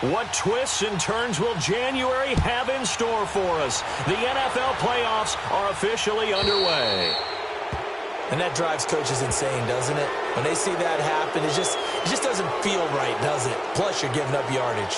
What twists and turns will January have in store for us? The NFL playoffs are officially underway. And that drives coaches insane, doesn't it? When they see that happen, it just doesn't feel right, does it? Plus, you're giving up yardage.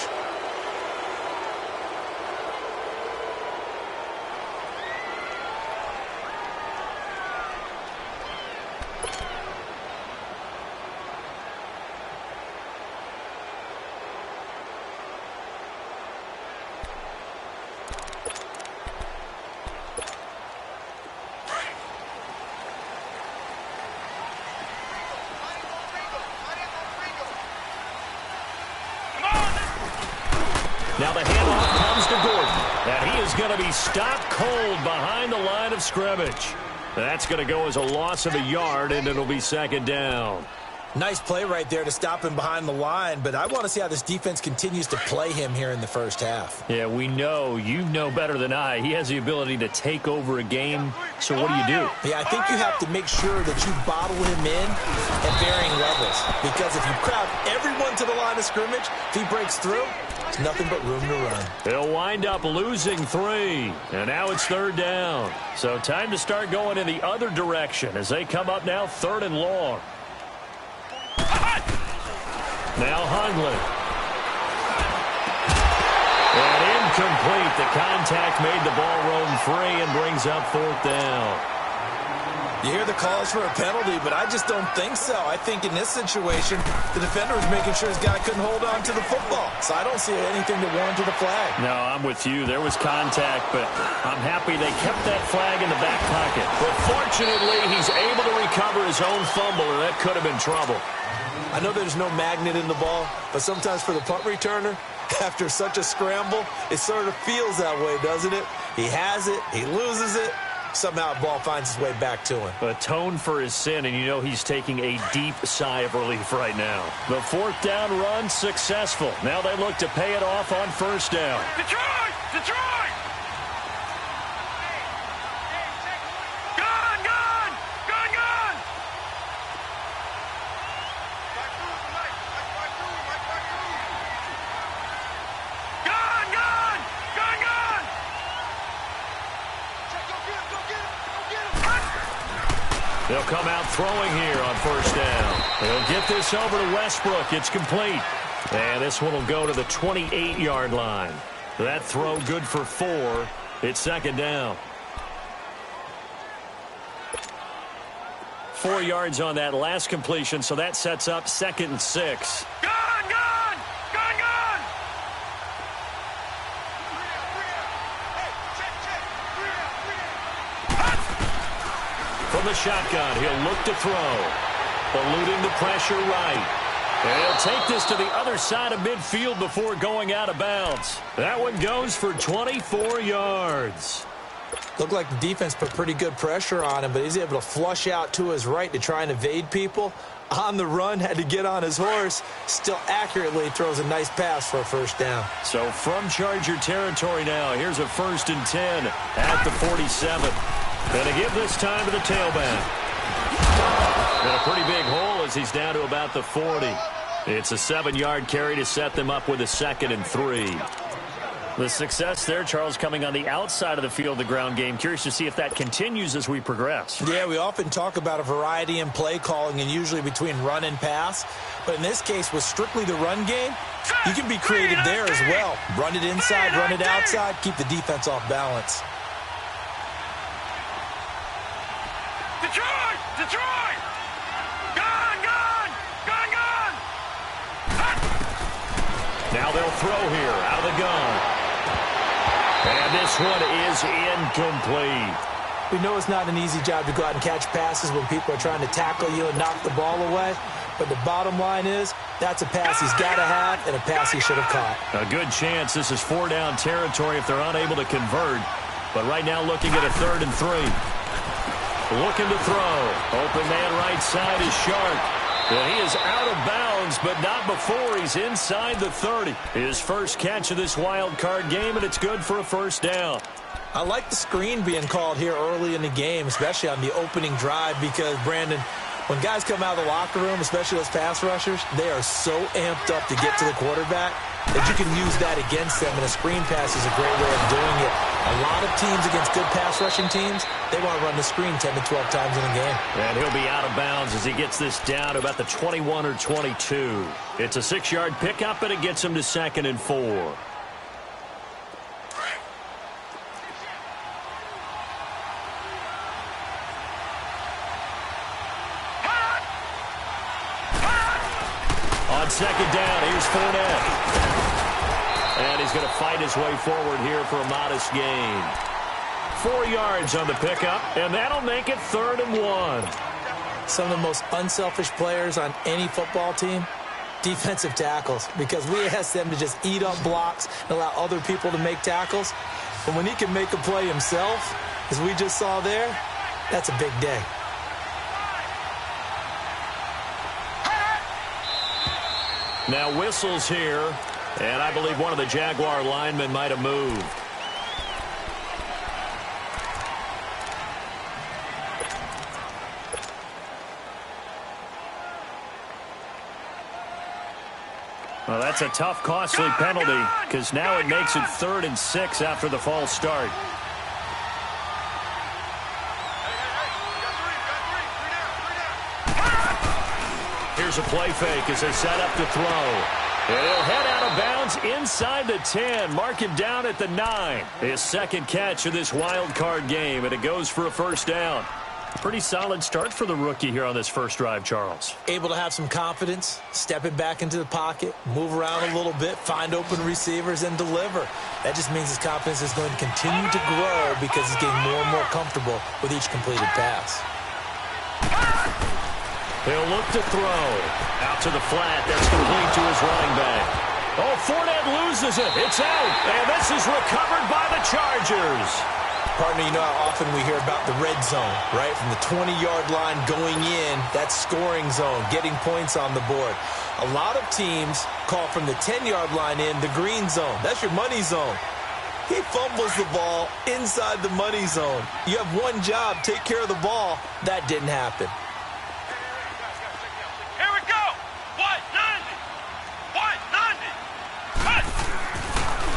Now the handoff comes to Gordon, and he is going to be stopped cold behind the line of scrimmage. That's going to go as a loss of a yard, and it'll be second down. Nice play right there to stop him behind the line, but I want to see how this defense continues to play him here in the first half. Yeah, we know. You know better than I. He has the ability to take over a game, so what do? Yeah, I think you have to make sure that you bottle him in at varying levels, because if you crowd everyone to the line of scrimmage, if he breaks through, there's nothing but room to run. They'll wind up losing 3, and now it's third down. So time to start going in the other direction as they come up now third and long. Now Hundley. And incomplete. The contact made the ball roam free and brings up fourth down. You hear the calls for a penalty, but I just don't think so. I think in this situation, the defender was making sure his guy couldn't hold on to the football. So I don't see anything to warrant the flag. No, I'm with you. There was contact, but I'm happy they kept that flag in the back pocket. But fortunately, he's able to recover his own fumble, or that could have been trouble. I know there's no magnet in the ball, but sometimes for the punt returner, after such a scramble, it sort of feels that way, doesn't it? He has it, he loses it, somehow the ball finds its way back to him. Atone for his sin, and you know he's taking a deep sigh of relief right now. The fourth down run successful. Now they look to pay it off on first down. Detroit! Detroit! Gun! Gun! Gun! Gun! Gun! Gun! Gun! Gun! They'll come out throwing here on first down. They'll get this over to Westbrook. It's complete. And this one will go to the 28-yard line. That throw good for 4. It's second down. 4 yards on that last completion, so that sets up 2nd and 6. Gun! Gun! Gun! Gun! From the shotgun, he'll look to throw. Eluding the pressure right. And he'll take this to the other side of midfield before going out of bounds. That one goes for 24 yards. Looked like the defense put pretty good pressure on him, but he's able to flush out to his right to try and evade people. On the run, had to get on his horse. Still accurately throws a nice pass for a first down. So from Charger territory now, here's a 1st and 10 at the 47. Going to give this time to the tailback. And a pretty big hole as he's down to about the 40. It's a 7-yard carry to set them up with a 2nd and 3. The success there, Charles, coming on the outside of the field, the ground game. Curious to see if that continues as we progress. Yeah, we often talk about a variety in play calling and usually between run and pass. But in this case, with strictly the run game, you can be creative there as well. Run it inside, run it outside, keep the defense off balance. Detroit! Detroit! Gun! Gun! Gun! Gun! Now they'll throw here out of the gun. And this one is incomplete. We know it's not an easy job to go out and catch passes when people are trying to tackle you and knock the ball away. But the bottom line is, that's a pass he's got to have and a pass he should have caught. A good chance this is 4-down territory if they're unable to convert. But right now looking at a 3rd and 3. Looking to throw. Open man right side is Sharp. And he is out of bounds, but not before he's inside the 30. His first catch of this wild card game, and it's good for a first down. I like the screen being called here early in the game, especially on the opening drive, because, Brandon, when guys come out of the locker room, especially those pass rushers, they are so amped up to get to the quarterback. that you can use that against them, and a screen pass is a great way of doing it. A lot of teams against good pass rushing teams, they want to run the screen 10 to 12 times in a game. And he'll be out of bounds as he gets this down to about the 21 or 22. It's a 6-yard pickup, and it gets him to 2nd and 4. On 2nd down, here's Fournette. And he's going to fight his way forward here for a modest gain. 4 yards on the pickup, and that'll make it 3rd and 1. Some of the most unselfish players on any football team, defensive tackles, because we ask them to just eat up blocks and allow other people to make tackles. But when he can make a play himself, as we just saw there, that's a big day. Now whistles here, and I believe one of the Jaguar linemen might have moved. Well, that's a tough, costly penalty, because now it makes it 3rd and 6 after the false start. Here's a play fake as they set up to throw. And he'll head out of bounds inside the 10. Mark him down at the 9. His 2nd catch of this wild card game, and it goes for a 1st down. Pretty solid start for the rookie here on this first drive, Charles. Able to have some confidence, stepping back into the pocket, move around a little bit, find open receivers, and deliver. That just means his confidence is going to continue to grow because he's getting more and more comfortable with each completed pass. He'll look to throw. Out to the flat. That's complete to his running back. Oh, Fournette loses it. It's out. And this is recovered by the Chargers. Partner, you know how often we hear about the red zone, right? From the 20-yard line going in, that's scoring zone, getting points on the board. A lot of teams call from the 10-yard line in the green zone. That's your money zone. He fumbles the ball inside the money zone. You have one job, take care of the ball. That didn't happen.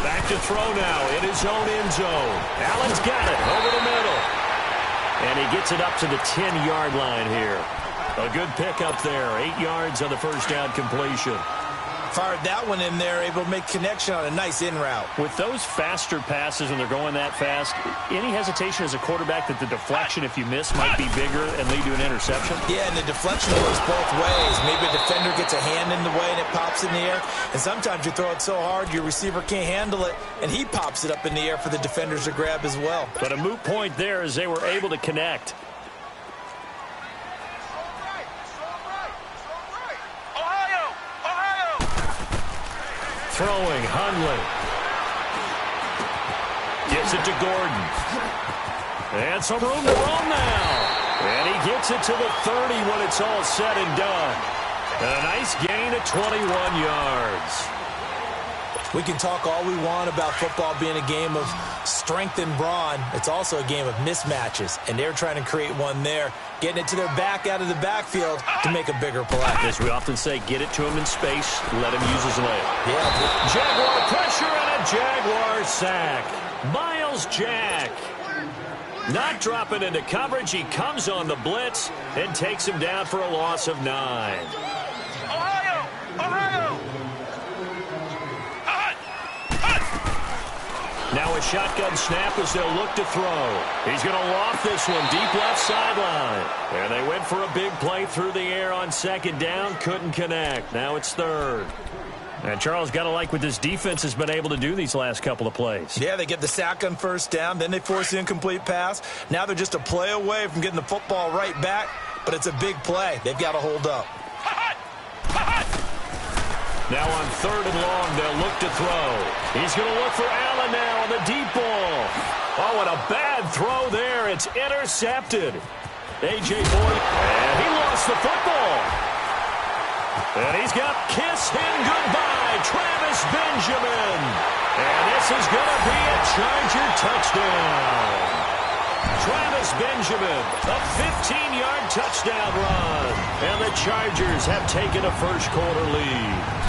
Back to throw now in his own end zone. Allen's got it over the middle. And he gets it up to the 10-yard line here. A good pickup there. 8 yards on the 1st down completion. Fired that one in there, able to make connection on a nice in route. With those faster passes when they're going that fast, any hesitation as a quarterback that the deflection, if you miss, might be bigger and lead to an interception? Yeah, and the deflection works both ways. Maybe a defender gets a hand in the way and it pops in the air. And sometimes you throw it so hard your receiver can't handle it, and he pops it up in the air for the defenders to grab as well. But a moot point there as they were able to connect. Throwing, Hundley. Gives it to Gordon. And some room to roam now. And he gets it to the 30 when it's all said and done. And a nice gain of 21 yards. We can talk all we want about football being a game of strength and brawn. It's also a game of mismatches, and they're trying to create one there, getting it to their back out of the backfield to make a bigger play. As we often say, get it to him in space, let him use his leg. Yeah. Jaguar pressure and a Jaguar sack. Miles Jack not dropping into coverage. He comes on the blitz and takes him down for a loss of 9. Now a shotgun snap as they'll look to throw. He's going to loft this one deep left sideline. And they went for a big play through the air on 2nd down. Couldn't connect. Now it's 3rd. And Charles, got to like what this defense has been able to do these last couple of plays. Yeah, they get the sack on 1st down. Then they force the incomplete pass. Now they're just a play away from getting the football right back. But it's a big play. They've got to hold up. Now on 3rd and long, they'll look to throw. He's going to look for Allen now on the deep ball. Oh, and a bad throw there. It's intercepted. A.J. Boyd, and he lost the football. And he's got kiss him goodbye, Travis Benjamin. And this is going to be a Charger touchdown. Travis Benjamin, a 15-yard touchdown run. And the Chargers have taken a 1st quarter lead.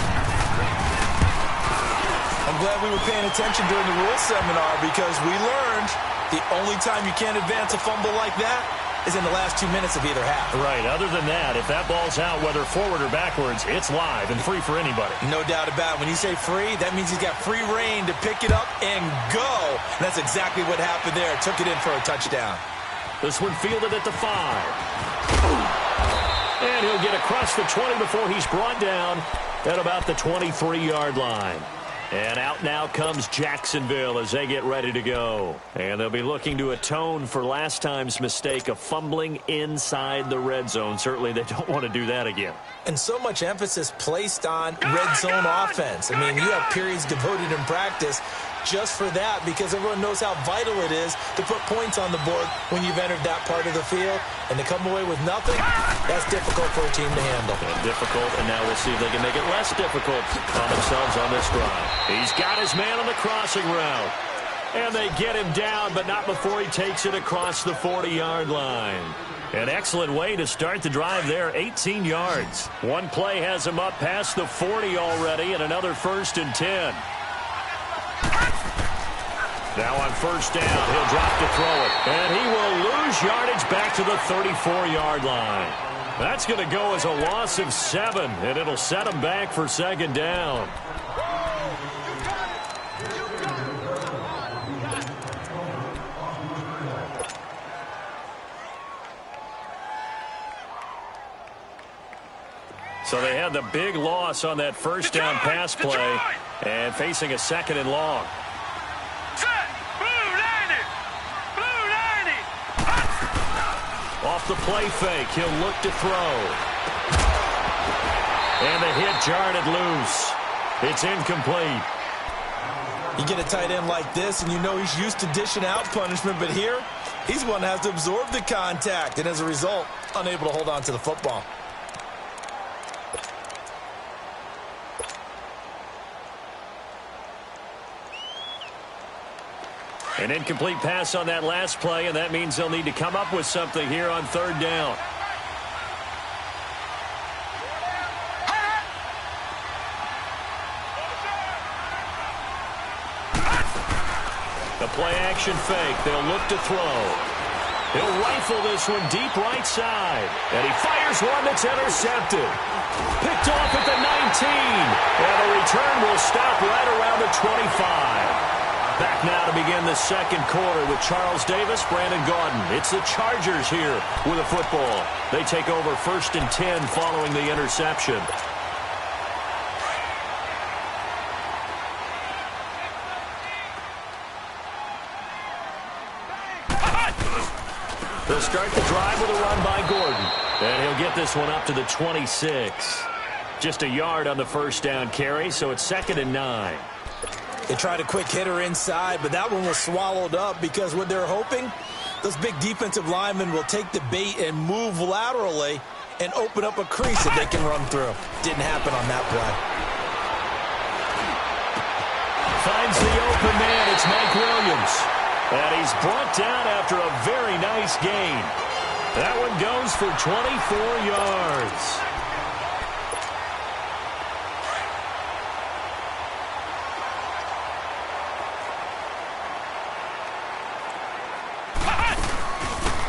I'm glad we were paying attention during the rules seminar because we learned the only time you can't advance a fumble like that is in the last 2 minutes of either half. Right. Other than that, if that ball's out, whether forward or backwards, it's live and free for anybody. No doubt about it. When you say free, that means he's got free reign to pick it up and go. And that's exactly what happened there. Took it in for a touchdown. This one fielded at the 5. And he'll get across the 20 before he's brought down at about the 23-yard line. And out now comes Jacksonville as they get ready to go. And they'll be looking to atone for last time's mistake of fumbling inside the red zone. Certainly they don't want to do that again. And so much emphasis placed on red zone offense. I mean, you have periods devoted in practice just for that because everyone knows how vital it is to put points on the board when you've entered that part of the field. And to come away with nothing, that's difficult for a team to handle. And difficult, and now we'll see if they can make it less difficult on themselves on this drive. He's got his man on the crossing route. And they get him down, but not before he takes it across the 40-yard line. An excellent way to start the drive there, 18 yards. One play has him up past the 40 already, and another 1st and 10. Now on 1st down, he'll drop to throw it. And he will lose yardage back to the 34-yard line. That's going to go as a loss of 7, and it'll set him back for 2nd down. So they had the big loss on that 1st down pass play and facing a 2nd and long. Off the play fake, he'll look to throw. And the hit jarred it loose. It's incomplete. You get a tight end like this, and you know he's used to dishing out punishment, but here, he's one that has to absorb the contact, and as a result, unable to hold on to the football. An incomplete pass on that last play, and that means they'll need to come up with something here on 3rd down. The play-action fake. They'll look to throw. He'll rifle this one deep right side. And he fires one that's intercepted. Picked off at the 19. And the return will stop right around the 25. Back now to begin the 2nd quarter with Charles Davis, Brandon Gaudin. It's the Chargers here with a football. They take over 1st and 10 following the interception. They'll start the drive with a run by Gordon. And he'll get this one up to the 26. Just a yard on the 1st down carry, so it's 2nd and 9. They tried a quick hitter inside, but that one was swallowed up because what they're hoping, those big defensive linemen will take the bait and move laterally and open up a crease that they can run through. Didn't happen on that play. Finds the open man. It's Mike Williams. And he's brought down after a very nice gain. That one goes for 24 yards.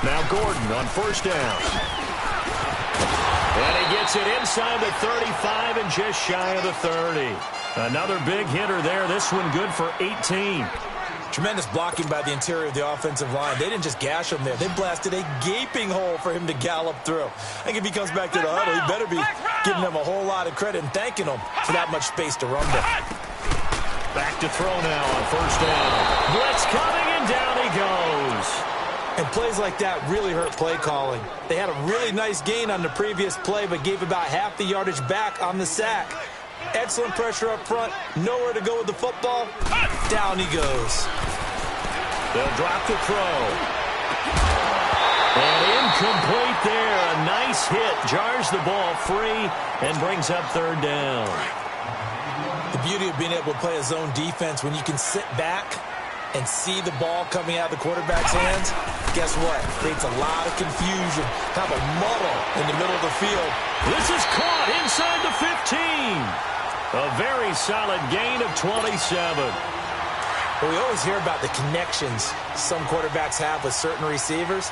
Now Gordon on 1st down. And he gets it inside the 35 and just shy of the 30. Another big hitter there. This one good for 18. Tremendous blocking by the interior of the offensive line. They didn't just gash him there. They blasted a gaping hole for him to gallop through. I think if he comes back to the huddle, he better be giving them a whole lot of credit and thanking them for that much space to run there. Back to throw now on 1st down. Blitz coming, and down he goes. And plays like that really hurt play calling. They had a really nice gain on the previous play, but gave about half the yardage back on the sack. Excellent pressure up front. Nowhere to go with the football. Down he goes. They'll drop the throw. And incomplete there. A nice hit. Jars the ball free and brings up 3rd down. The beauty of being able to play a zone defense when you can sit back and see the ball coming out of the quarterback's hands, guess what? Creates a lot of confusion, kind of a muddle in the middle of the field. This is caught inside the 15. A very solid gain of 27. Well, we always hear about the connections some quarterbacks have with certain receivers.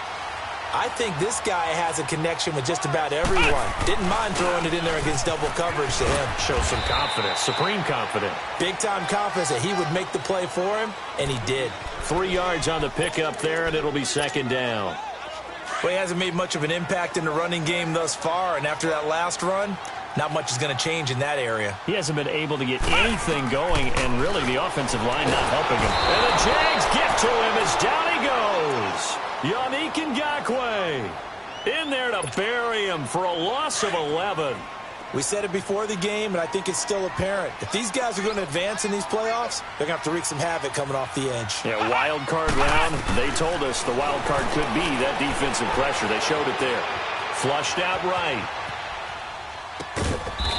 I think this guy has a connection with just about everyone. Didn't mind throwing it in there against double coverage to him. Shows some confidence, supreme confidence. Big-time confidence that he would make the play for him, and he did. 3 yards on the pickup there, and it'll be second down. Well, he hasn't made much of an impact in the running game thus far, and after that last run, not much is going to change in that area. He hasn't been able to get anything going, and really the offensive line not helping him. And the Jags get to him as down he goes. Yannick Ngakoue in there to bury him for a loss of 11. We said it before the game, and I think it's still apparent. If these guys are going to advance in these playoffs, they're going to have to wreak some havoc coming off the edge. Yeah, wild card round. They told us the wild card could be that defensive pressure. They showed it there. Flushed out right.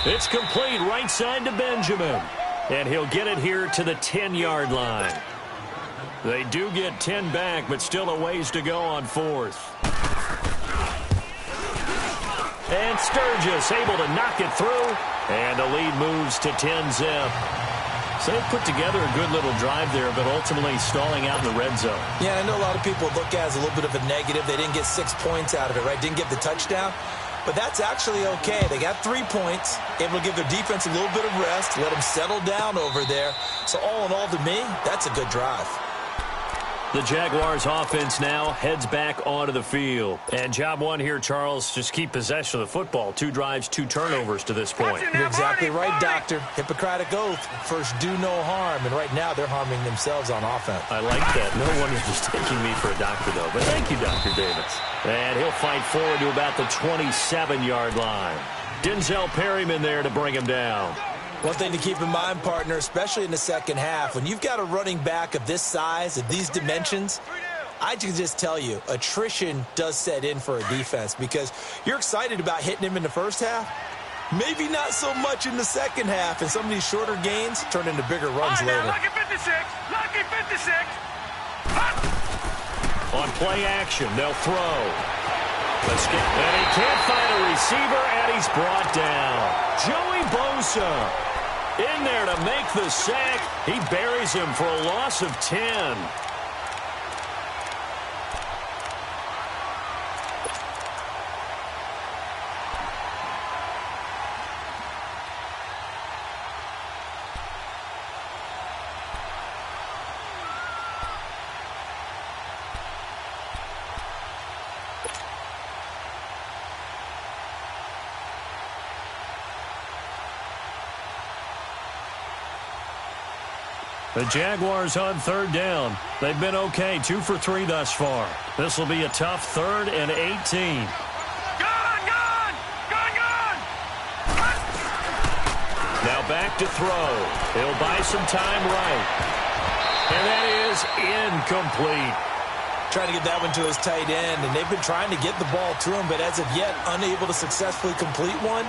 It's complete right side to Benjamin. And he'll get it here to the 10-yard line. They do get 10 back, but still a ways to go on 4th. And Sturgis able to knock it through. And the lead moves to 10-zip. So they put together a good little drive there, but ultimately stalling out in the red zone. Yeah, I know a lot of people look at it as a little bit of a negative. They didn't get 6 points out of it, right? Didn't get the touchdown. But that's actually okay. They got 3 points, able to give their defense a little bit of rest, let them settle down over there. So all in all, to me, that's a good drive. The Jaguars offense now heads back onto the field. And job one here, Charles, just keep possession of the football. 2 drives, 2 turnovers to this point. You're exactly right, Doctor. Hippocratic oath. First, do no harm. And right now, they're harming themselves on offense. I like that. No one is just taking me for a doctor, though. But thank you, Dr. Davis. And he'll fight forward to about the 27-yard line. Denzel Perryman there to bring him down. One thing to keep in mind, partner, especially in the second half, when you've got a running back of this size, of these dimensions, I can just tell you, attrition does set in for a defense because you're excited about hitting him in the first half. Maybe not so much in the second half, and some of these shorter gains turn into bigger runs later. Lucky 56. Lucky 56. On play action, they'll throw. And he can't find a receiver, and he's brought down. Joey Bosa in there to make the sack. He buries him for a loss of 10. The Jaguars on 3rd down. They've been okay, 2 for 3 thus far. This will be a tough 3rd and 18. Gone! Now back to throw. He'll buy some time right. And that is incomplete. Trying to get that one to his tight end, and they've been trying to get the ball to him, but as of yet, unable to successfully complete one.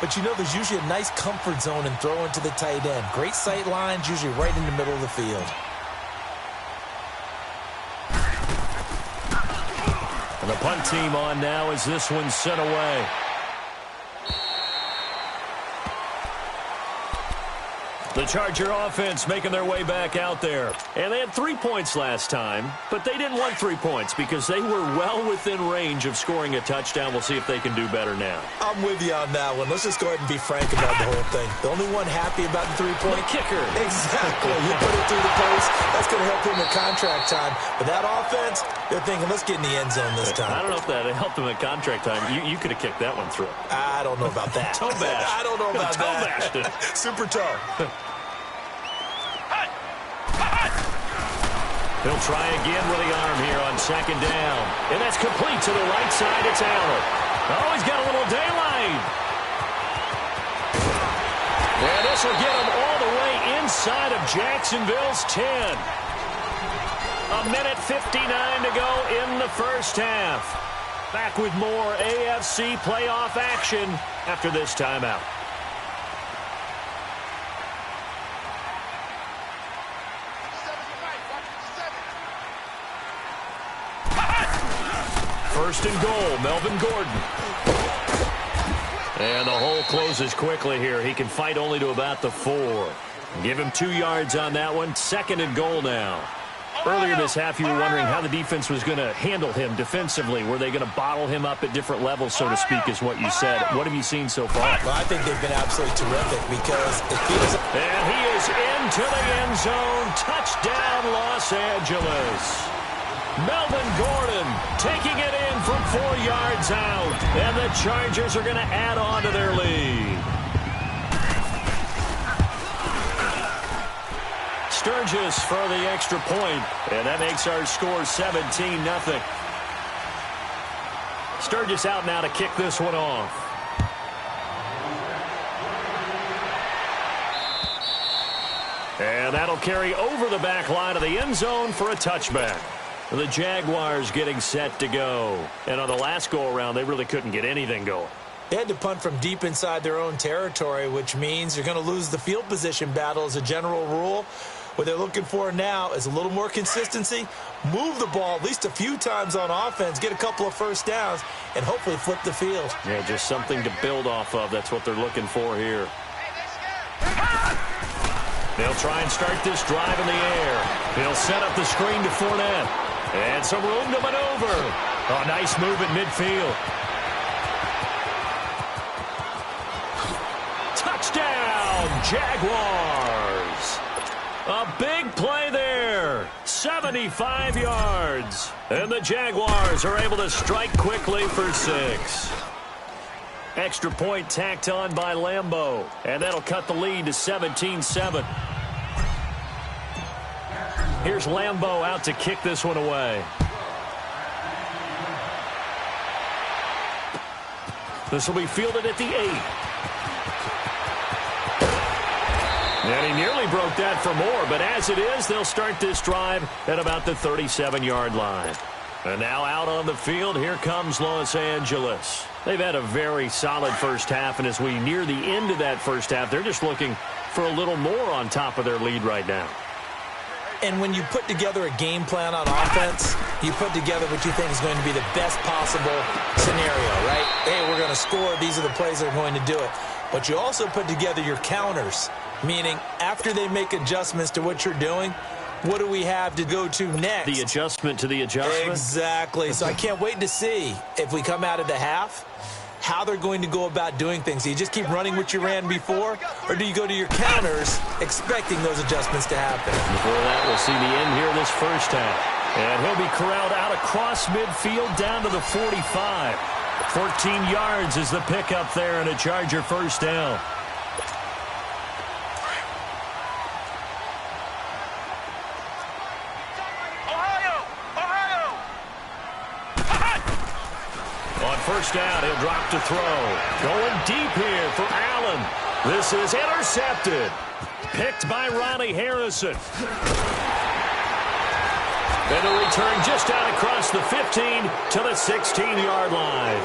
But you know there's usually a nice comfort zone in throwing to the tight end. Great sight lines, usually right in the middle of the field. And the punt team on now as this one's sent away. The Charger offense making their way back out there. And they had 3 points last time, but they didn't want 3 points because they were well within range of scoring a touchdown. We'll see if they can do better now. I'm with you on that one. Let's just go ahead and be frank about the whole thing. The only one happy about the 3-point kicker. Exactly. You put it through the post. That's going to help him at contract time. But that offense, they're thinking, let's get in the end zone this time. I don't know if that helped him at contract time. You could have kicked that one through. I don't know about that. Toe bash. I don't know about toe that. bashed. Super toe. He'll try again with the arm here on 2nd down. And that's complete to the right side. It's Allen. Oh, he's got a little daylight. And this will get him all the way inside of Jacksonville's 10. A minute 59 to go in the first half. Back with more AFC playoff action after this timeout. First and goal, Melvin Gordon. And the hole closes quickly here. He can fight only to about the 4. Give him 2 yards on that one. 2nd and goal now. Earlier this half, you were wondering how the defense was going to handle him defensively. Were they going to bottle him up at different levels, so to speak, is what you said. What have you seen so far? Well, I think they've been absolutely terrific because it feels... And he is into the end zone. Touchdown, Los Angeles. Melvin Gordon taking it in from 4 yards out. And the Chargers are going to add on to their lead. Sturgis for the extra point, and that makes our score 17-0. Sturgis out now to kick this one off. And that'll carry over the back line of the end zone for a touchback. The Jaguars getting set to go. And on the last go-around, they really couldn't get anything going. They had to punt from deep inside their own territory, which means you're going to lose the field position battle as a general rule. What they're looking for now is a little more consistency, move the ball at least a few times on offense, get a couple of first downs, and hopefully flip the field. Yeah, just something to build off of. That's what they're looking for here. They'll try and start this drive in the air. He'll set up the screen to Fournette. And some room to maneuver. Oh, nice move at midfield. Touchdown, Jaguars. A big play there. 75 yards. And the Jaguars are able to strike quickly for 6. Extra point tacked on by Lambeau. And that'll cut the lead to 17-7. Here's Lambeau out to kick this one away. This will be fielded at the 8. And he nearly broke that for more, but as it is, they'll start this drive at about the 37-yard line. And now out on the field, here comes Los Angeles. They've had a very solid first half, and as we near the end of that first half, they're just looking for a little more on top of their lead right now. And when you put together a game plan on offense, you put together what you think is going to be the best possible scenario, right? Hey, we're going to score. These are the plays that are going to do it. But you also put together your counters, meaning after they make adjustments to what you're doing, what do we have to go to next? The adjustment to the adjustment? Exactly. So I can't wait to see if we come out of the half, how they're going to go about doing things. Do you just keep running what you ran before, or do you go to your counters expecting those adjustments to happen? Before that, we'll see the end here this first half. And he'll be corralled out across midfield down to the 45. 14 yards is the pickup there and a Charger first down. On first down, he'll drop to throw. Going deep here for Allen. This is intercepted. Picked by Ronnie Harrison. And a return just out across the 15 to the 16-yard line.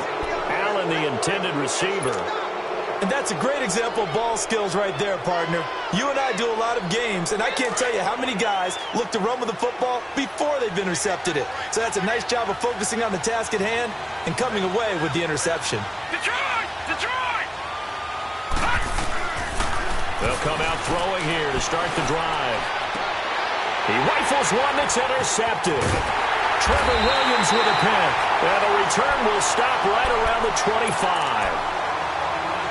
Allen, the intended receiver. And that's a great example of ball skills right there, partner. You and I do a lot of games, and I can't tell you how many guys look to run with the football before they've intercepted it. So that's a nice job of focusing on the task at hand and coming away with the interception. Detroit! Detroit! They'll come out throwing here to start the drive. He rifles one that's intercepted. Trevor Williams with a pick. And a return will stop right around the 25.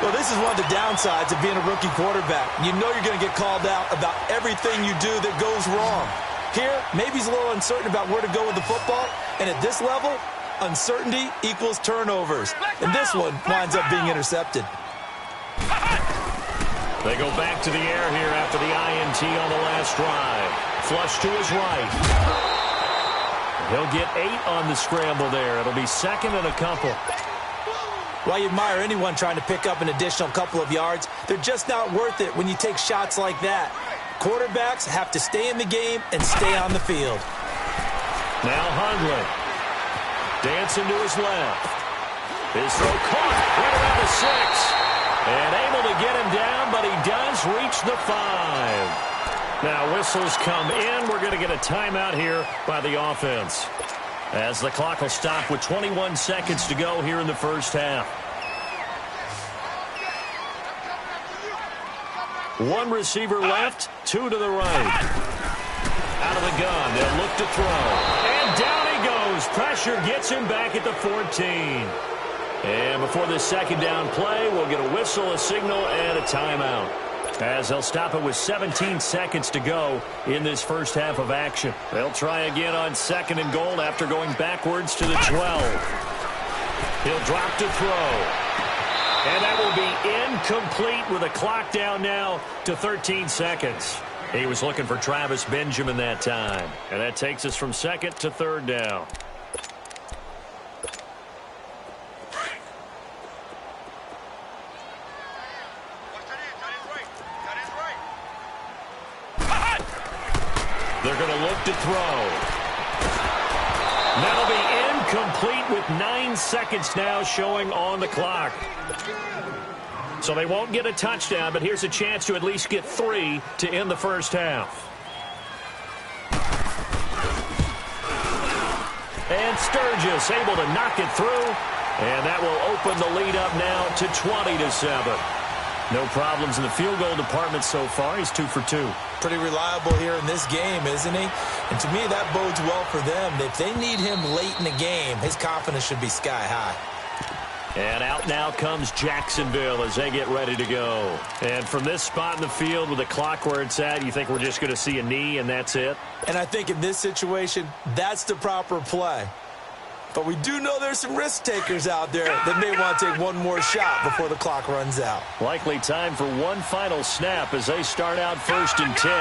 Well, this is one of the downsides of being a rookie quarterback. You know you're going to get called out about everything you do that goes wrong. Here, maybe he's a little uncertain about where to go with the football. And at this level, uncertainty equals turnovers. And this one winds up being intercepted. They go back to the air here after the INT on the last drive. Flush to his right. He'll get 8 on the scramble there. It'll be second and a couple. While you admire anyone trying to pick up an additional couple of yards, they're just not worth it when you take shots like that. Quarterbacks have to stay in the game and stay on the field. Now Hundley. Dancing to his left. His throw caught right around the 6. And able to get him down, but he does reach the 5. Now whistles come in. We're going to get a timeout here by the offense, as the clock will stop with 21 seconds to go here in the first half. One receiver left, two to the right. Out of the gun, they'll look to throw. And down he goes. Pressure gets him back at the 14. And before this second down play, we'll get a whistle, a signal, and a timeout, as they'll stop it with 17 seconds to go in this first half of action. They'll try again on second and goal after going backwards to the 12. He'll drop to throw. And that will be incomplete with a clock down now to 13 seconds. He was looking for Travis Benjamin that time. And that takes us from second to third down. They're going to look to throw. That'll be incomplete with 9 seconds now showing on the clock. So they won't get a touchdown, but here's a chance to at least get 3 to end the first half. And Sturgis able to knock it through, and that will open the lead up now to 20-7. No problems in the field goal department so far. He's 2 for 2. Pretty reliable here in this game, isn't he? And to me, that bodes well for them. If they need him late in the game, his confidence should be sky high. And out now comes Jacksonville as they get ready to go. And from this spot in the field with the clock where it's at, you think we're just going to see a knee and that's it? And I think in this situation, that's the proper play. But we do know there's some risk takers out there that may want to take one more shot before the clock runs out. Likely time for one final snap as they start out first and 10.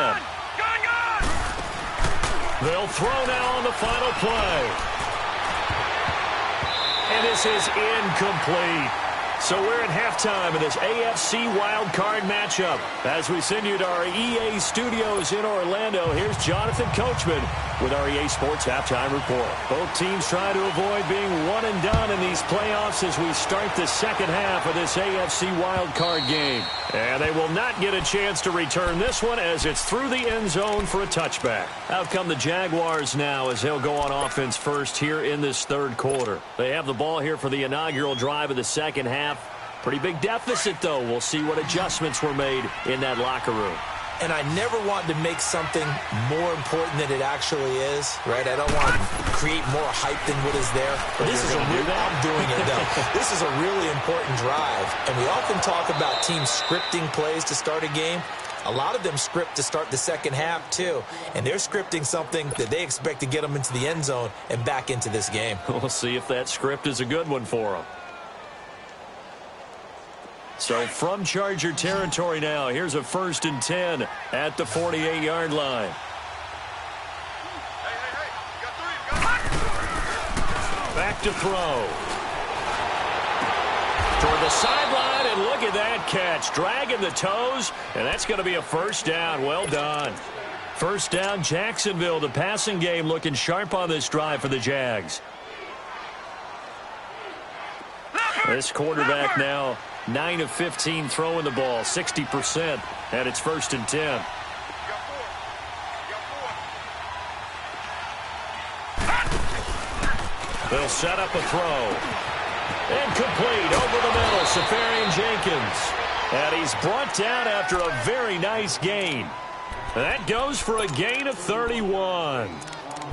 They'll throw now on the final play. And this is incomplete. So we're at halftime in this AFC wildcard matchup. As we send you to our EA studios in Orlando, here's Jonathan Coachman with our EA Sports Halftime Report. Both teams try to avoid being one and done in these playoffs as we start the second half of this AFC wildcard game. And they will not get a chance to return this one as it's through the end zone for a touchback. Out come the Jaguars now as they'll go on offense first here in this third quarter. They have the ball here for the inaugural drive of the second half. Pretty big deficit, though. We'll see what adjustments were made in that locker room. And I never want to make something more important than it actually is, right? I don't want to create more hype than what is there. But this is a real, I'm doing it, though. This is a really important drive. And we often talk about teams scripting plays to start a game. A lot of them script to start the second half, too. And they're scripting something that they expect to get them into the end zone and back into this game. We'll see if that script is a good one for them. So from Charger territory now, here's a 1st and 10 at the 48-yard line. Back to throw. Toward the sideline, and look at that catch. Dragging the toes, and that's going to be a first down. Well done. First down, Jacksonville. The passing game looking sharp on this drive for the Jags. This quarterback now 9 of 15 throwing the ball, 60%, and it's 1st and 10. They'll set up a throw. Incomplete over the middle, Safarian Jenkins. And he's brought down after a very nice gain. That goes for a gain of 31.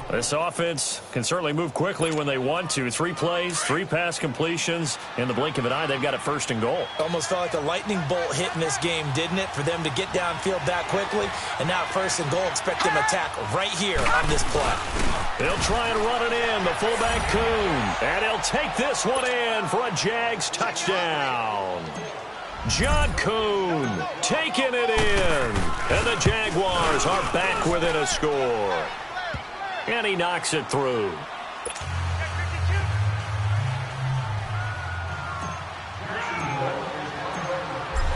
This offense can certainly move quickly when they want to. 3 plays, 3 pass completions. In the blink of an eye, they've got it 1st and goal. Almost felt like a lightning bolt hit in this game, didn't it? For them to get downfield that quickly. And now 1st and goal, expect them to attack right here on this play. They'll try and run it in, the fullback Kuhn. And he'll take this one in for a Jags touchdown. John Kuhn taking it in. And the Jaguars are back within a score. And he knocks it through.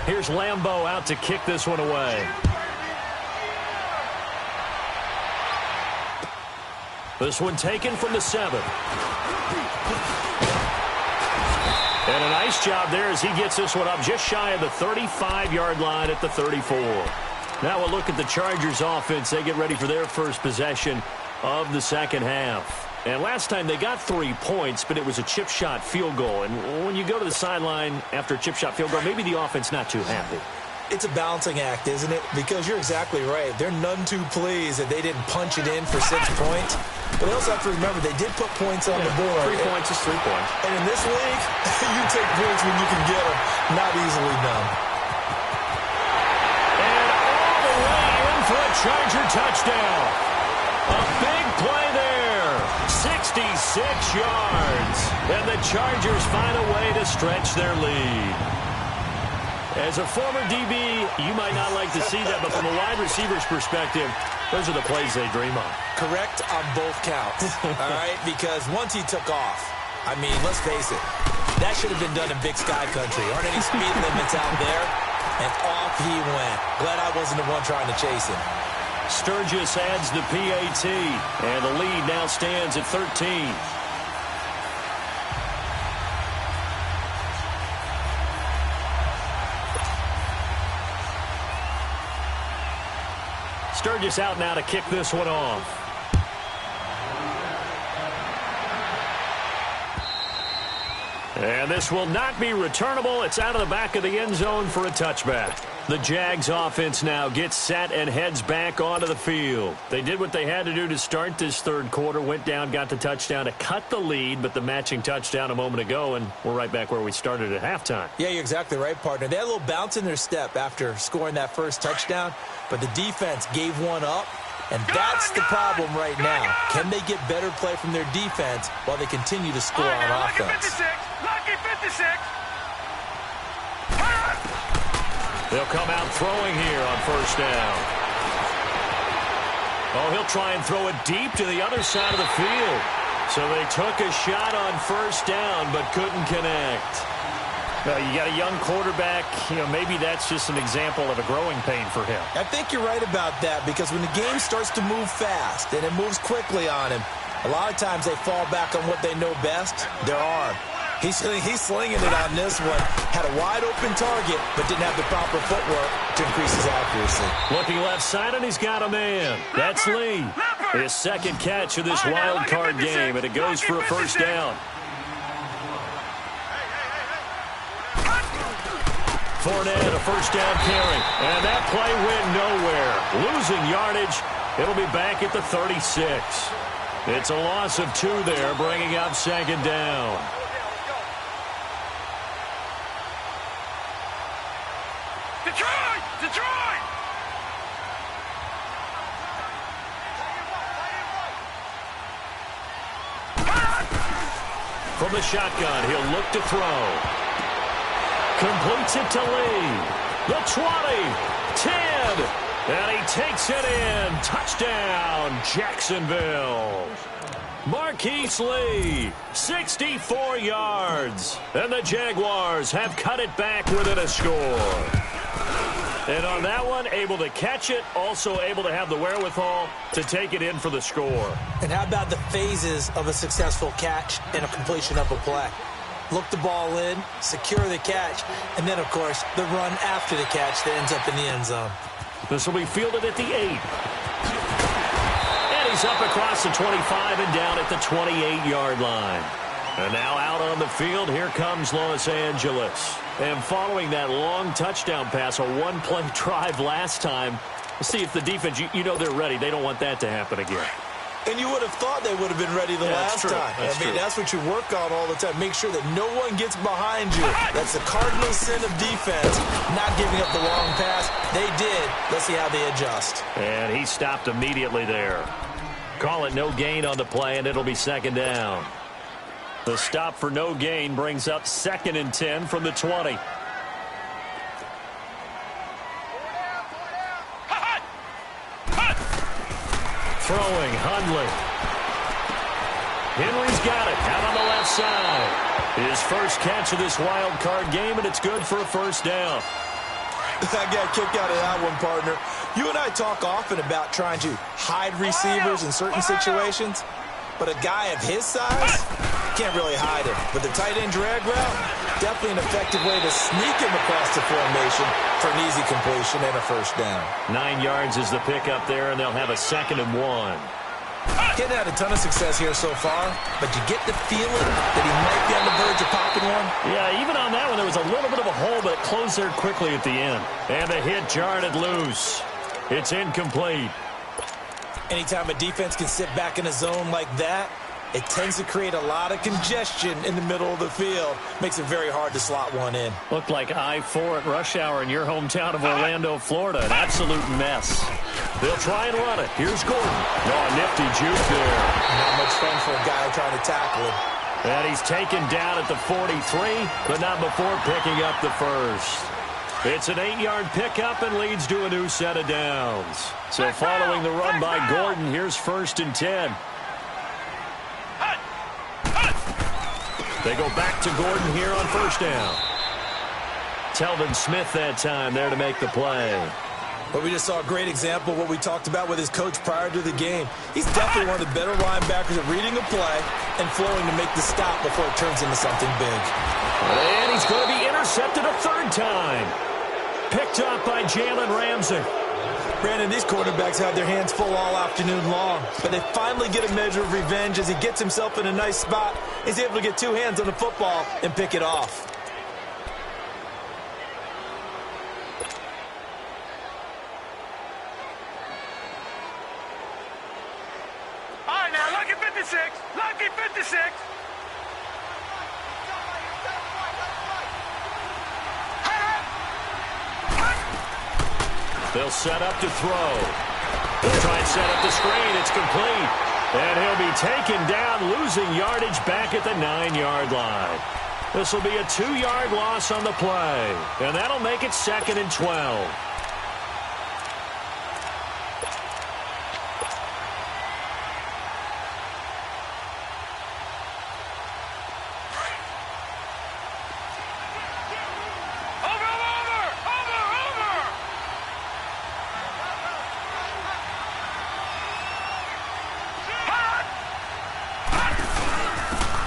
Here's Lambeau out to kick this one away. This one taken from the 7. And a nice job there as he gets this one up just shy of the 35-yard line at the 34. Now we'll look at the Chargers offense. They get ready for their first possession of the second half. And last time they got 3 points, but it was a chip shot field goal. And when you go to the sideline after a chip shot field goal, maybe the offense not too happy. It's a balancing act, isn't it? Because you're exactly right. They're none too pleased that they didn't punch it in for 6 points. But they also have to remember they did put points on the board. 3 points is 3 points. And in this league, you take points when you can get them. Not easily done. And all the way in for a Charger touchdown. A big play there. 66 yards. And the Chargers find a way to stretch their lead. As a former DB, you might not like to see that, but from a wide receiver's perspective, those are the plays they dream of. Correct on both counts, all right? Because once he took off, I mean, let's face it, that should have been done in Big Sky Country. Aren't any speed limits out there? And off he went. Glad I wasn't the one trying to chase him. Sturgis adds the PAT, and the lead now stands at 13. Sturgis out now to kick this one off. And this will not be returnable. It's out of the back of the end zone for a touchback. The Jags offense now gets set and heads back onto the field. They did what they had to do to start this third quarter, went down, got the touchdown to cut the lead, but the matching touchdown a moment ago, and we're right back where we started at halftime. Yeah, you're exactly right, partner. They had a little bounce in their step after scoring that first touchdown, but the defense gave one up, and that's the problem right now. Can they get better play from their defense while they continue to score on offense? Lucky 56. They'll come out throwing here on first down. Oh, he'll try and throw it deep to the other side of the field. So they took a shot on first down but couldn't connect. You got a young quarterback. Maybe that's just an example of a growing pain for him. I think you're right about that, because when the game starts to move fast and it moves quickly on him, a lot of times they fall back on what they know best, their arm. He's slinging it on this one. Had a wide-open target, but didn't have the proper footwork to increase his accuracy. Looking left side, and he's got a man. That's Lee. His second catch of this wild card game, and it goes for a first down. Fournette, a first down carry. And that play went nowhere. Losing yardage. It'll be back at the 36. It's a loss of 2 there, bringing up second down. Detroit! Detroit! From the shotgun, he'll look to throw. Completes it to Lee. The 20, 10, and he takes it in. Touchdown, Jacksonville. Marquise Lee, 64 yards. And the Jaguars have cut it back within a score. And on that one, able to catch it, also able to have the wherewithal to take it in for the score. And how about the phases of a successful catch and a completion of a play? Look the ball in, secure the catch, and then, of course, the run after the catch that ends up in the end zone. This will be fielded at the 8. And he's up across the 25 and down at the 28-yard line. And now out on the field, here comes Los Angeles. And following that long touchdown pass, a one-play drive last time, let's see if the defense, you know they're ready. They don't want that to happen again. And you would have thought they would have been ready the last time. That's what you work on all the time. Make sure that no one gets behind you. That's the cardinal sin of defense, not giving up the long pass. They did. Let's see how they adjust. And he stopped immediately there. Call it no gain on the play, and it'll be second down. The stop for no gain brings up 2nd and 10 from the 20. Throwing, Hundley. Henry's got it, out on the left side. His first catch of this wild card game, and it's good for a first down. I got a kick out of that one, partner. You and I talk often about trying to hide receivers in certain situations, but a guy of his size can't really hide him. But the tight end drag route, definitely an effective way to sneak him across the formation for an easy completion and a first down. 9 yards is the pickup there, and they'll have a 2nd and 1. Getting had a ton of success here so far, but you get the feeling that he might be on the verge of popping second one. Yeah, even on that one, there was a little bit of a hole, but it closed there quickly at the end. And the hit jarred it loose. It's incomplete. Anytime a defense can sit back in a zone like that, it tends to create a lot of congestion in the middle of the field. Makes it very hard to slot one in. Looked like I-4 at rush hour in your hometown of Orlando, Florida. An absolute mess. They'll try and run it. Here's Gordon. Oh, nifty juke there. Not much fun for a guy trying to tackle him. And he's taken down at the 43, but not before picking up the first. It's an 8-yard pickup and leads to a new set of downs. So following the run by Gordon, here's 1st and 10. They go back to Gordon here on 1st down. Telvin Smith that time there to make the play. But we just saw a great example of what we talked about with his coach prior to the game. He's definitely one of the better linebackers at reading a play and flowing to make the stop before it turns into something big. And he's going to be intercepted a 3rd time. Picked up by Jalen Ramsey. Brandon, these quarterbacks have their hands full all afternoon long, but they finally get a measure of revenge as he gets himself in a nice spot. He's able to get 2 hands on the football and pick it off. All right, now, lucky 56. Lucky 56. They'll set up to throw. They'll try and set up the screen. It's complete. And he'll be taken down, losing yardage back at the 9-yard line. This will be a 2-yard loss on the play. And that'll make it 2nd and 12.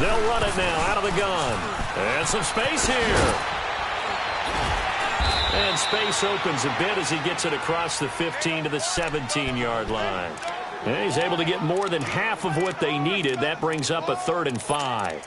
They'll run it now out of the gun. And some space here. And space opens a bit as he gets it across the 15 to the 17-yard line. And he's able to get more than half of what they needed. That brings up a 3rd and 5.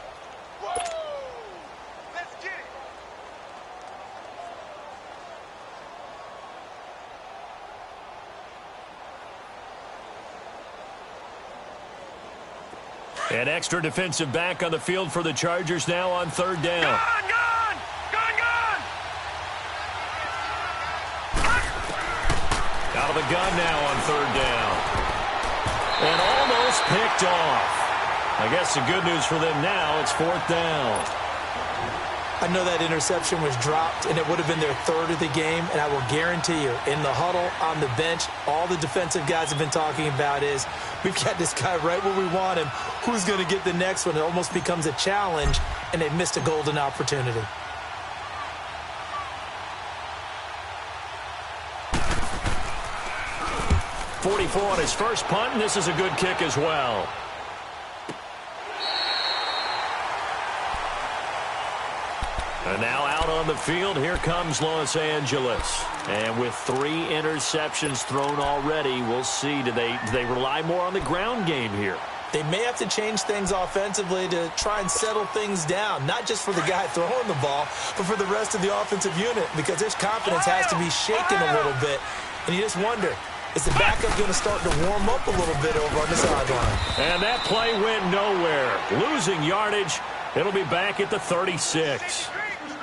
An extra defensive back on the field for the Chargers now on 3rd down. Gone, gone, gone, gone. Out of the gun now on 3rd down. And almost picked off. I guess the good news for them now, it's 4th down. I know that interception was dropped, and it would have been their 3rd of the game, and I will guarantee you, in the huddle, on the bench, all the defensive guys have been talking about is, we've got this guy right where we want him. Who's going to get the next one? It almost becomes a challenge, and they've missed a golden opportunity. .44 on his first punt, and this is a good kick as well. And now out on the field, here comes Los Angeles. And with 3 interceptions thrown already, we'll see. Do they rely more on the ground game here? They may have to change things offensively to try and settle things down, not just for the guy throwing the ball, but for the rest of the offensive unit, because his confidence has to be shaken a little bit. And you just wonder, is the backup going to start to warm up a little bit over on the sideline? And that play went nowhere. Losing yardage. It'll be back at the 36.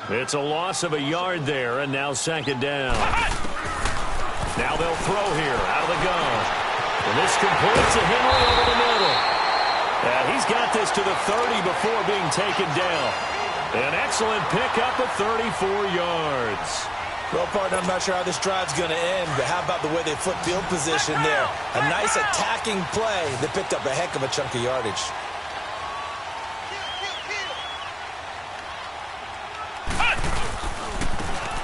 It's a loss of a yard there, and now 2nd down. Now they'll throw here out of the gun. And this completes a Henry over the middle. And he's got this to the 30 before being taken down. An excellent pickup of 34 yards. Well, partner, I'm not sure how this drive's going to end, but how about the way they flip field position there? A nice attacking play that picked up a heck of a chunk of yardage.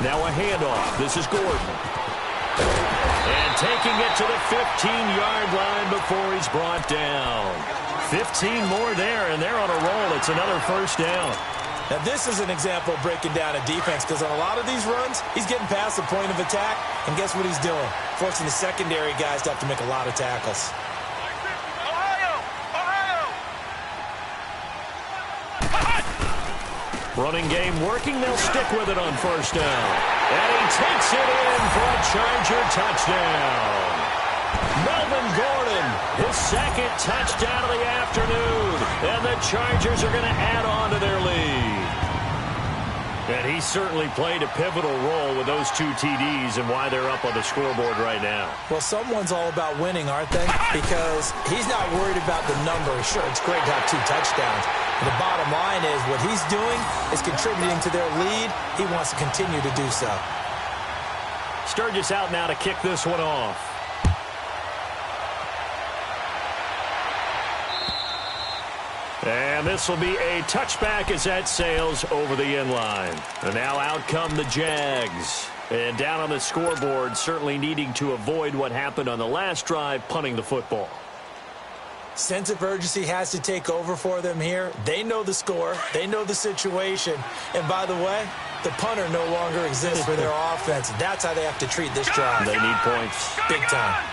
Now a handoff. This is Gordon. And taking it to the 15-yard line before he's brought down. 15 more there, and they're on a roll. It's another 1st down. Now, this is an example of breaking down a defense, because on a lot of these runs, he's getting past the point of attack, and guess what he's doing? Forcing the secondary guys to have to make a lot of tackles. Running game working. They'll stick with it on first down. And he takes it in for a Charger touchdown. Melvin Gordon, his second touchdown of the afternoon. And the Chargers are going to add on to their lead. And he certainly played a pivotal role with those 2 TDs and why they're up on the scoreboard right now. Well, someone's all about winning, aren't they? Because he's not worried about the number. Sure, it's great to have 2 touchdowns. But the bottom line is what he's doing is contributing to their lead. He wants to continue to do so. Sturgis out now to kick this one off. And this will be a touchback as that sails over the end line. And now out come the Jags. And down on the scoreboard, certainly needing to avoid what happened on the last drive, punting the football. Sense of urgency has to take over for them here. They know the score. They know the situation. And by the way, the punter no longer exists for their offense. That's how they have to treat this drive. They need points. Big time.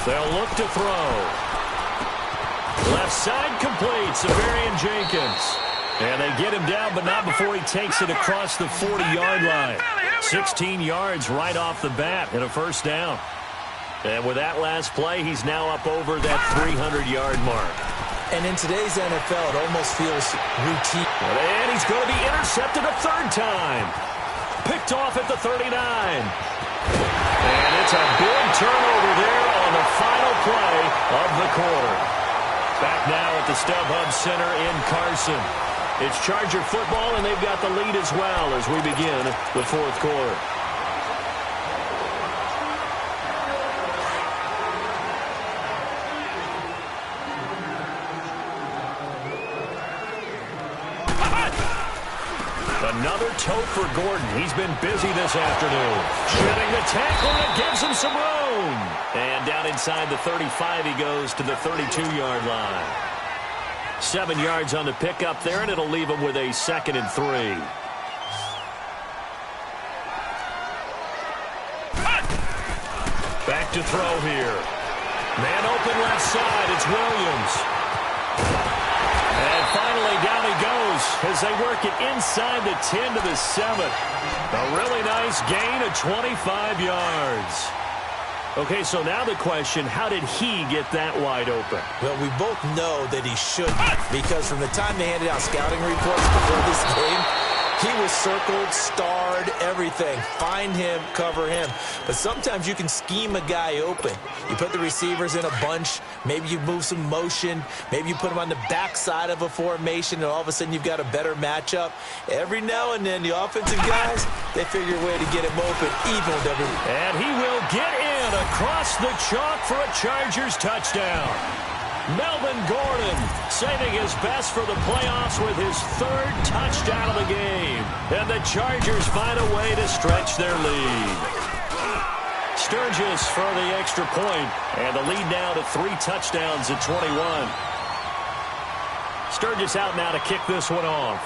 They'll look to throw. Left side complete, Severian Jenkins. And they get him down, but not before he takes it across the 40-yard line. 16 yards right off the bat and a first down. And with that last play, he's now up over that 300-yard mark. And in today's NFL, it almost feels routine. And he's going to be intercepted a third time. Picked off at the 39. And it's a big turnover there on the final play of the quarter. Back now at the StubHub Center in Carson. It's Charger football, and they've got the lead as well as we begin the fourth quarter. Another tote for Gordon. He's been busy this afternoon. Shedding the tackle, and it gives him some room. And down inside the 35, he goes to the 32-yard line. 7 yards on the pickup there, and it'll leave him with a 2nd and 3. Back to throw here. Man open left side. It's Williams. And finally, down he goes as they work it inside the 10 to the 7. A really nice gain of 25 yards. Okay, so now the question, how did he get that wide open? Well, we both know that he shouldn't, because from the time they handed out scouting reports before this game, he was circled, starred, everything. Find him, cover him. But sometimes you can scheme a guy open. You put the receivers in a bunch. Maybe you move some motion. Maybe you put them on the backside of a formation, and all of a sudden you've got a better matchup. Every now and then, the offensive guys, they figure a way to get him open, even with everyone. And he will get in across the chalk for a Chargers touchdown. Melvin Gordon saving his best for the playoffs with his 3rd touchdown of the game. And the Chargers find a way to stretch their lead. Sturgis for the extra point, and the lead now to 3 touchdowns at 21. Sturgis out now to kick this one off.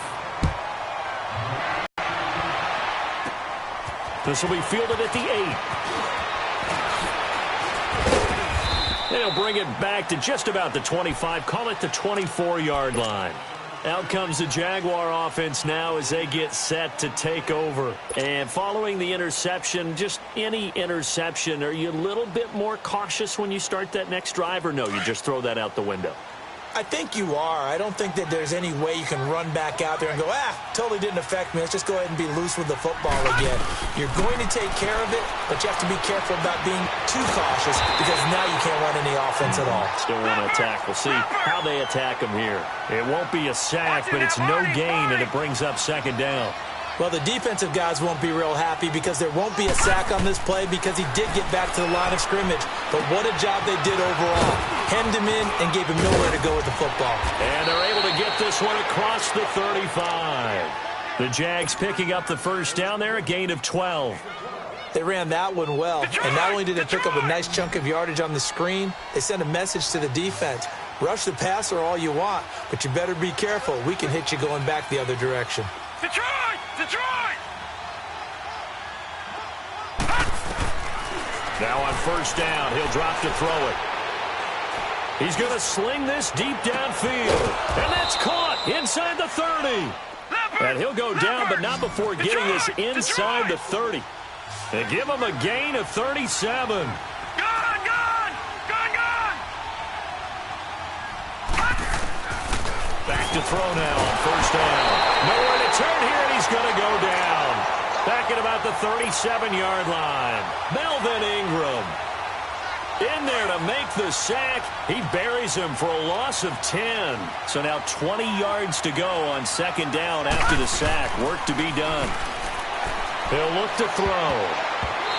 This will be fielded at the 8. They'll bring it back to just about the 25. Call it the 24-yard line. Out comes the Jaguar offense now as they get set to take over. And following the interception, just any interception, are you a little bit more cautious when you start that next drive, or no, you just throw that out the window? I think you are. I don't think that there's any way you can run back out there and go, totally didn't affect me. Let's just go ahead and be loose with the football again. You're going to take care of it, but you have to be careful about being too cautious, because now you can't run any offense at all. Still want to attack. We'll see how they attack him here. It won't be a sack, but it's no gain, and it brings up 2nd down. Well, the defensive guys won't be real happy, because there won't be a sack on this play, because he did get back to the line of scrimmage. But what a job they did overall. Hemmed him in and gave him nowhere to go with the football. And they're able to get this one across the 35. The Jags picking up the first down there, a gain of 12. They ran that one well. And not only did they pick up a nice chunk of yardage on the screen, they sent a message to the defense. Rush the passer all you want, but you better be careful. We can hit you going back the other direction. Detroit! Detroit! Now on first down, he'll drop to throw it. He's going to sling this deep downfield. And that's caught inside the 30. And he'll go down, but not before getting this inside the 30. And give him a gain of 37. Back to throw now on first down. Nowhere to turn here, and he's going to go down. Back at about the 37-yard line. Melvin Ingram in there to make the sack. He buries him for a loss of 10. So now 20 yards to go on second down after the sack. Work to be done. He'll look to throw.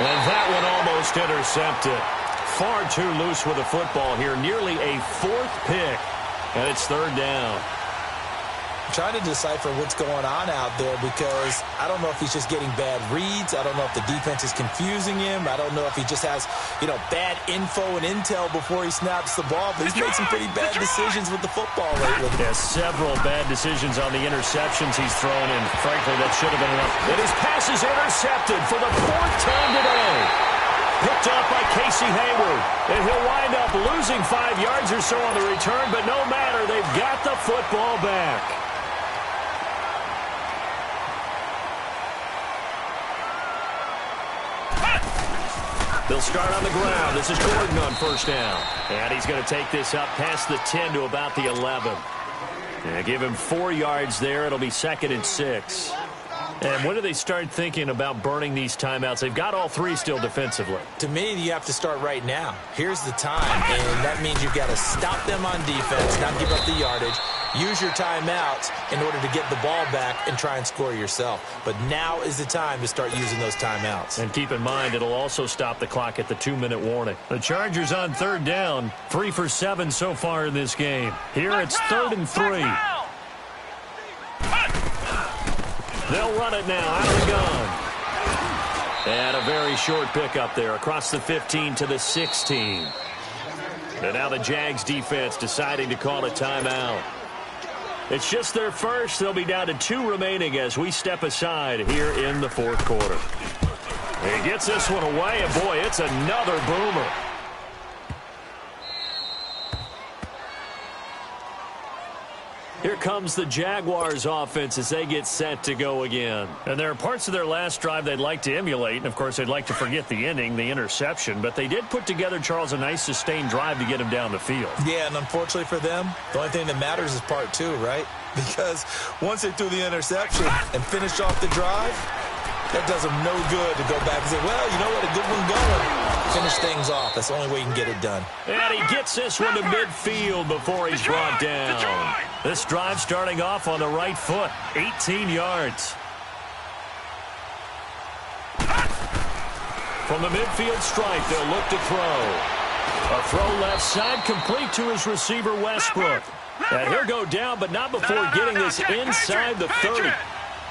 And that one almost intercepted. Far too loose with the football here. Nearly a fourth pick. And it's third down. I'm trying to decipher what's going on out there because I don't know if he's just getting bad reads. I don't know if the defense is confusing him. I don't know if he just has, bad info and intel before he snaps the ball. But he's made some pretty bad decisions with the football lately. Yeah, several bad decisions on the interceptions he's thrown, and frankly, that should have been enough. And his pass is intercepted for the fourth time today. Picked off by Casey Hayward. And he'll wind up losing 5 yards or so on the return, but no matter, they've got the football back. They'll start on the ground. This is Gordon on first down. And he's going to take this up past the 10 to about the 11. And give him 4 yards there. It'll be 2nd and 6. And when do they start thinking about burning these timeouts? They've got all three still defensively. To me, you have to start right now. Here's the time, and that means you've got to stop them on defense, not give up the yardage, use your timeouts in order to get the ball back and try and score yourself. But now is the time to start using those timeouts. And keep in mind, it'll also stop the clock at the 2-minute warning. The Chargers on third down, 3 for 7 so far in this game. Here it's 3rd and 3. They'll run it now out of the gun. And a very short pickup there across the 15 to the 16. And now the Jags defense deciding to call a timeout. It's just their first. They'll be down to 2 remaining as we step aside here in the fourth quarter. He gets this one away, and boy, it's another boomer. Here comes the Jaguars offense as they get set to go again. And there are parts of their last drive they'd like to emulate. And, of course, they'd like to forget the ending, the interception. But they did put together, Charles, a nice sustained drive to get him down the field. Yeah, and unfortunately for them, the only thing that matters is part 2, right? Because once they threw the interception and finished off the drive, that does them no good to go back and say, well, you know what, a good one going. Finish things off. That's the only way you can get it done. And he gets this one to midfield before he's brought down. This drive starting off on the right foot, 18 yards. From the midfield stripe, they'll look to throw. A throw left side, complete to his receiver, Westbrook. And he'll go down, but not before getting this inside the 30.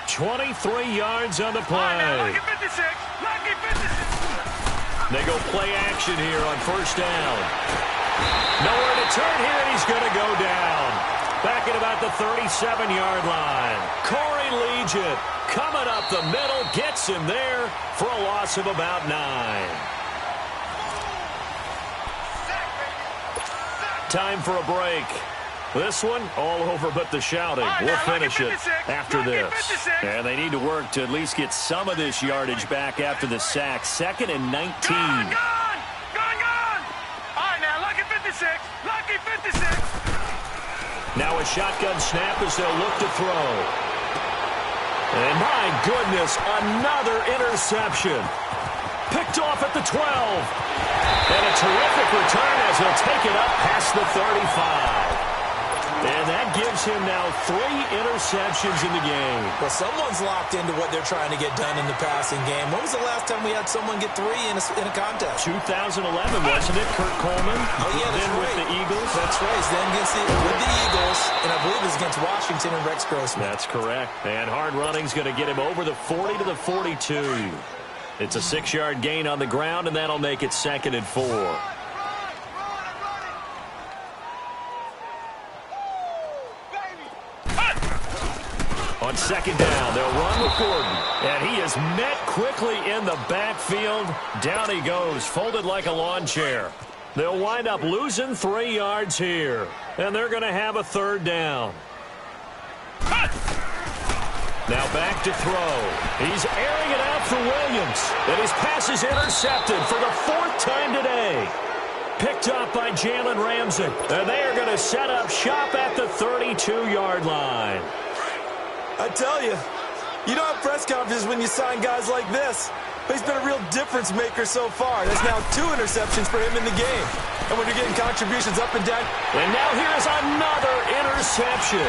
23 yards on the play. They go play action here on first down. Nowhere to turn here, and he's going to go down. Back at about the 37-yard line. Corey Legent coming up the middle, gets him there for a loss of about 9. Time for a break. This one, all over but the shouting. We'll finish it after this. And they need to work to at least get some of this yardage back after the sack. 2nd and 19. Gone! All right, now, lucky 56. Lucky 56. Now a shotgun snap as they'll look to throw. And my goodness, another interception. Picked off at the 12. And a terrific return as he'll take it up past the 35. And that gives him now 3 interceptions in the game. Well, someone's locked into what they're trying to get done in the passing game. When was the last time we had someone get 3 in a contest? 2011, wasn't it, Kurt Coleman? Oh, yeah, that's then right. With the Eagles. That's right. Then with the Eagles, and I believe it was against Washington and Rex Grossman. That's correct. And hard running's going to get him over the 40 to the 42. It's a 6-yard gain on the ground, and that'll make it 2nd and 4. On second down, they'll run with Gordon. And he is met quickly in the backfield. Down he goes, folded like a lawn chair. They'll wind up losing 3 yards here. And they're going to have a third down. Now back to throw. He's airing it out for Williams. And his pass is intercepted for the 4th time today. Picked up by Jalen Ramsey. And they are going to set up shop at the 32-yard line. I tell you, you don't have press conferences when you sign guys like this. But he's been a real difference maker so far. There's now 2 interceptions for him in the game. And when you're getting contributions up and down. And now here's another interception.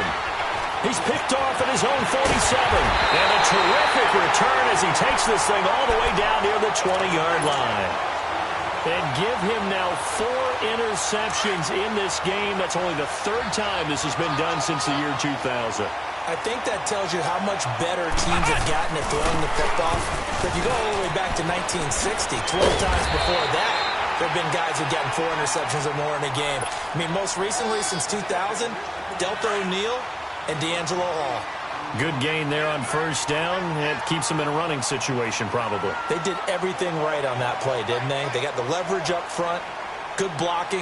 He's picked off at his own 47. And a terrific return as he takes this thing all the way down near the 20-yard line. And give him now 4 interceptions in this game. That's only the 3rd time this has been done since the year 2000. I think that tells you how much better teams have gotten at throwing the football. But if you go all the way back to 1960, 12 times before that, there have been guys who've gotten 4 interceptions or more in a game. I mean, most recently, since 2000, Delta O'Neal and D'Angelo Hall. Good gain there on first down. It keeps them in a running situation, probably. They did everything right on that play, didn't they? They got the leverage up front. Good blocking,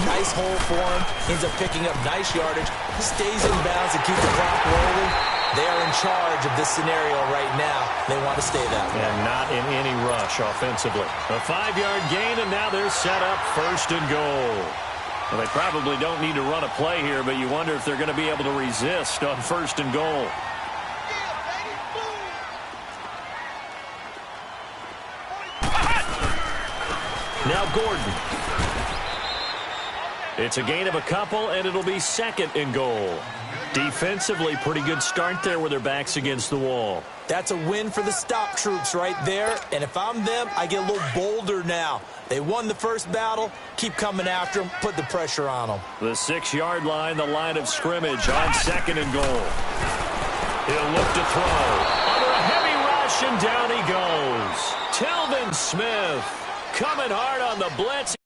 nice hole for him. Ends up picking up nice yardage. Stays in bounds to keep the clock rolling. They are in charge of this scenario right now. They want to stay that way. And not in any rush offensively. A 5-yard gain, and now they're set up 1st and goal. Well, they probably don't need to run a play here, but you wonder if they're going to be able to resist on 1st and goal. Now Gordon. It's a gain of a couple, and it'll be 2nd and goal. Defensively, pretty good start there with their backs against the wall. That's a win for the stop troops right there. And if I'm them, I get a little bolder now. They won the first battle. Keep coming after them. Put the pressure on them. The 6-yard line, the line of scrimmage on 2nd and goal. He'll look to throw. Under a heavy rush, and down he goes. Telvin Smith coming hard on the blitz.